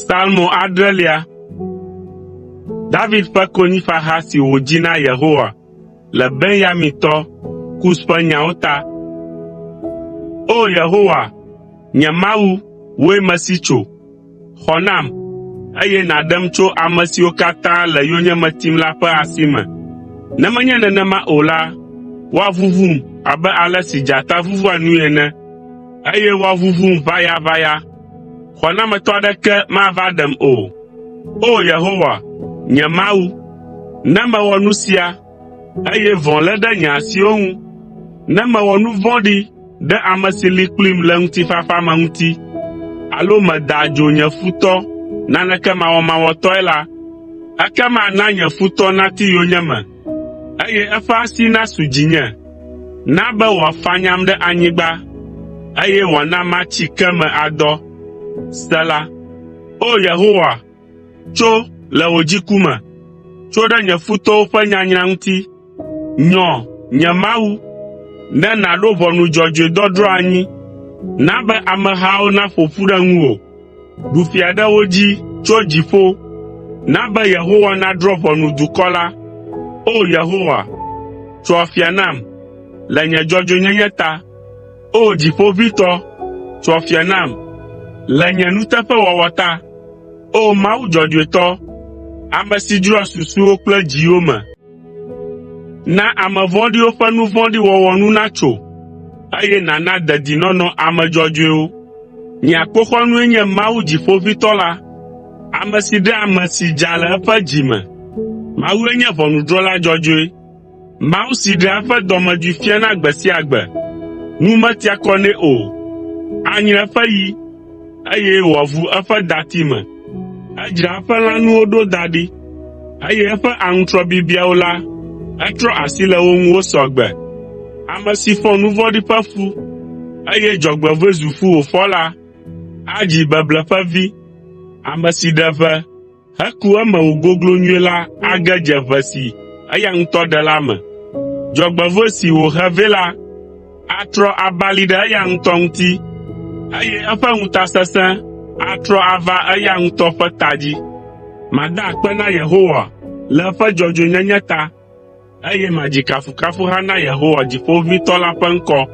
Psalmo adrelia. David ƒe konyifaha si wòdzi na Yehowa le Benyamitɔ Kus ƒe nyawo ta. O Yehowa, nye Mawu, woe mesi tso. Xɔ nam, eye nàɖem tso ame siwo katã le yonyeme tim la ƒe asi me. Ne menye nenema o la, woavuvum abe ale si dzata vuvua nui ene, eye woavuvum ʋayaʋaya. Xɔnametɔ aɖeke mava ɖem o. O Yehowa, nye Mawu, ne mewɔ nu sia, eye vɔ̃ lé ɖe nye asiwo ŋu, ne mewɔ nu vɔ̃ɖi ɖe ame si li kplim le ŋutifafa me ŋuti, alo meda adzo nye futɔ naneke mawɔmawɔtɔe la, ekema na nye futɔ nati yonyeme, eye eƒe asi nasu dzinye. Na be wòafanyam ɖe anyigba, eye wòana matsi ke me adɔ. Sela. O Yehowa, tso le wò dziku me, tso ɖe nye futɔwo ƒe nyanyra ŋuti. Nyɔ, nye Mawu, ne nàɖo ʋɔnu dzɔdzɔe dɔdrɔ̃ anyi. Na be amehawo naƒo ƒu ɖe ŋuwò. Ɖu fia ɖe wo dzi tso dziƒo. Na be Yehowa nadrɔ̃ ʋɔnu dukɔ la. O Yehowa, tso afia nam le nye dzɔdzɔenyenye ta. O Dziƒoʋĩtɔ, tso afia nam le nye nuteƒewɔwɔ ta. O Mawu dzɔdzɔetɔ, ame si dzroa susuwo kple dziwo me. Na ame vɔ̃ɖiwo ƒe nu vɔ̃ɖi wɔwɔ nu natso, eye nàna dedinɔnɔ ame dzɔdzɔewo. Nye akpoxɔnue nye Mawu Dziƒoʋĩtɔ la, ame si ɖe ame si dza le eƒe dzi me. Mawue nye ʋɔnudrɔ̃la dzɔdzɔe. Mawu si ɖe eƒe dɔmedzoe fiana gbe sia gbe. Nu metia kɔ nɛ o. Anyre eƒe yi, eye wòavu eƒe dati me. Edzra eƒe lãnuwo ɖo da ɖi, eye eƒe aŋutrɔbibiawo la, etrɔ asi le wo ŋu wosɔgbe. Ame si fɔ nu vɔ̃ɖi ƒe fu, eye dzɔgbevɔ̃e zu fu wòfɔ la, adzi beble ƒe vi. Ame si ɖe ʋe, heku eme wògoglo nyuie la age dze ʋe si eya ŋutɔ ɖe la me. Dzɔgbevɔ̃e si wòhe vɛ la, atrɔ abali ɖe eya ŋutɔ ŋuti, eye eƒe ŋutasesẽ atrɔ ava eya ŋutɔ ƒe ta dzi. Mada akpe na Yehowa le eƒe dzɔdzɔenyenye ta, eye madzi kafukafuha na Yehowa Dziƒoʋĩtɔ la ƒe ŋkɔ.